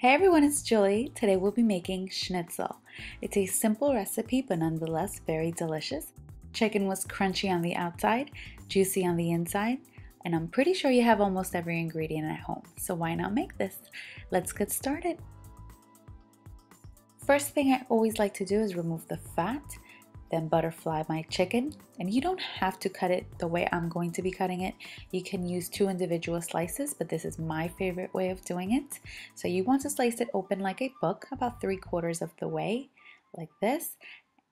Hey everyone, it's Julie. Today we'll be making Schnitzel. It's a simple recipe but nonetheless very delicious. Chicken was crunchy on the outside, juicy on the inside, and I'm pretty sure you have almost every ingredient at home, so why not make this? Let's get started. First thing I always like to do is remove the fat, then butterfly my chicken. And you don't have to cut it the way I'm going to be cutting it. You can use 2 individual slices, but this is my favorite way of doing it. So you want to slice it open like a book, about 3/4 of the way, like this.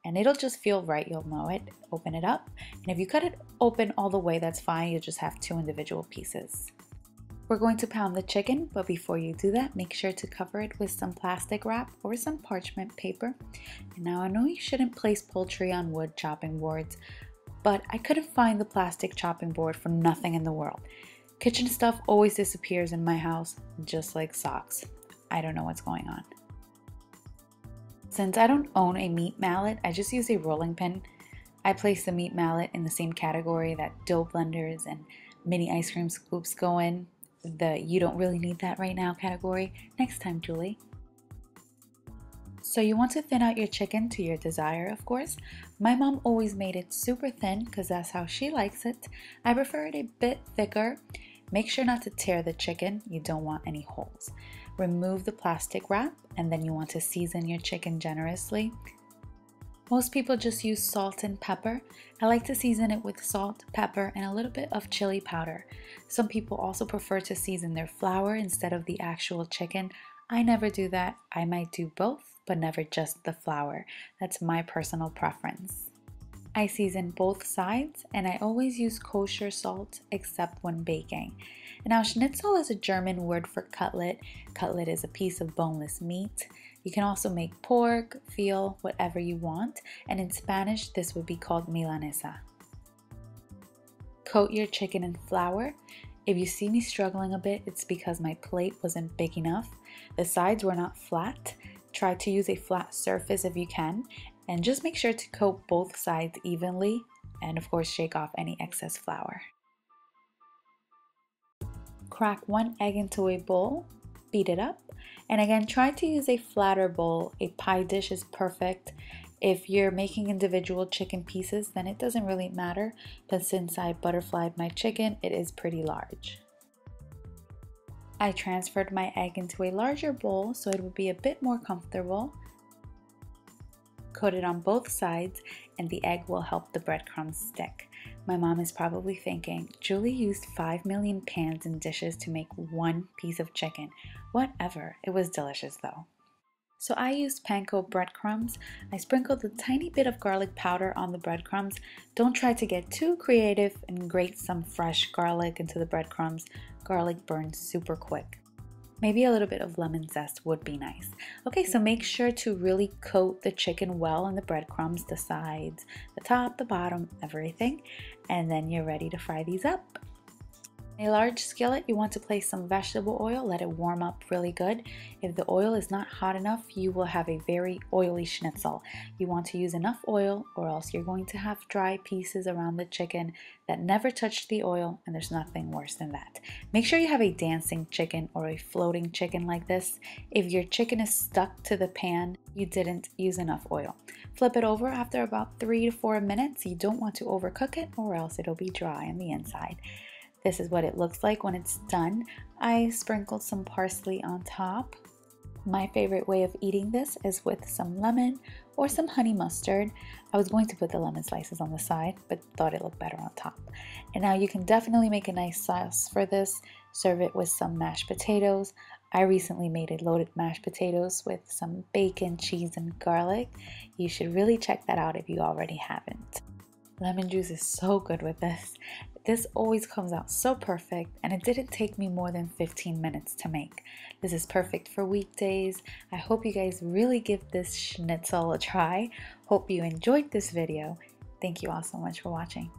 And it'll just feel right, you'll know it. Open it up. And if you cut it open all the way, that's fine. You'll just have 2 individual pieces. We're going to pound the chicken, but before you do that, make sure to cover it with some plastic wrap or some parchment paper. And now I know you shouldn't place poultry on wood chopping boards, but I couldn't find the plastic chopping board for nothing in the world. Kitchen stuff always disappears in my house, just like socks. I don't know what's going on. Since I don't own a meat mallet, I just use a rolling pin. I place the meat mallet in the same category that dough blenders and mini ice cream scoops go in. The "you don't really need that right now" category. Next time, Julie. So you want to thin out your chicken to your desire, of course. My mom always made it super thin because that's how she likes it. I prefer it a bit thicker. Make sure not to tear the chicken. You don't want any holes. Remove the plastic wrap, and then you want to season your chicken generously. Most people just use salt and pepper. I like to season it with salt, pepper, and a little bit of chili powder. Some people also prefer to season their flour instead of the actual chicken. I never do that. I might do both, but never just the flour. That's my personal preference. I season both sides, and I always use kosher salt except when baking. Now, Schnitzel is a German word for cutlet. Cutlet is a piece of boneless meat. You can also make pork, veal, whatever you want, and in Spanish this would be called milanesa. Coat your chicken in flour. If you see me struggling a bit, it's because my plate wasn't big enough. The sides were not flat. Try to use a flat surface if you can, and just make sure to coat both sides evenly, and of course shake off any excess flour. Crack 1 egg into a bowl, beat it up, and again try to use a flatter bowl. A pie dish is perfect. If you're making individual chicken pieces, then it doesn't really matter, but since I butterflied my chicken, it is pretty large. I transferred my egg into a larger bowl so it would be a bit more comfortable. Coat it on both sides, and the egg will help the breadcrumbs stick. My mom is probably thinking, Julie used 5 million pans and dishes to make 1 piece of chicken. Whatever, it was delicious though. So I used panko breadcrumbs. I sprinkled a tiny bit of garlic powder on the breadcrumbs. Don't try to get too creative and grate some fresh garlic into the breadcrumbs. Garlic burns super quick. Maybe a little bit of lemon zest would be nice. Okay, so make sure to really coat the chicken well in the breadcrumbs, the sides, the top, the bottom, everything. And then you're ready to fry these up. In a large skillet, you want to place some vegetable oil, let it warm up really good. If the oil is not hot enough, you will have a very oily schnitzel. You want to use enough oil or else you're going to have dry pieces around the chicken that never touched the oil, and there's nothing worse than that. Make sure you have a dancing chicken or a floating chicken like this. If your chicken is stuck to the pan, you didn't use enough oil. Flip it over after about 3 to 4 minutes. You don't want to overcook it or else it'll be dry on the inside. This is what it looks like when it's done. I sprinkled some parsley on top. My favorite way of eating this is with some lemon or some honey mustard. I was going to put the lemon slices on the side, but thought it looked better on top. And now you can definitely make a nice sauce for this. Serve it with some mashed potatoes. I recently made a loaded mashed potatoes with some bacon, cheese, and garlic. You should really check that out if you already haven't. Lemon juice is so good with this. This always comes out so perfect, and it didn't take me more than 15 minutes to make. This is perfect for weekdays. I hope you guys really give this schnitzel a try. Hope you enjoyed this video. Thank you all so much for watching.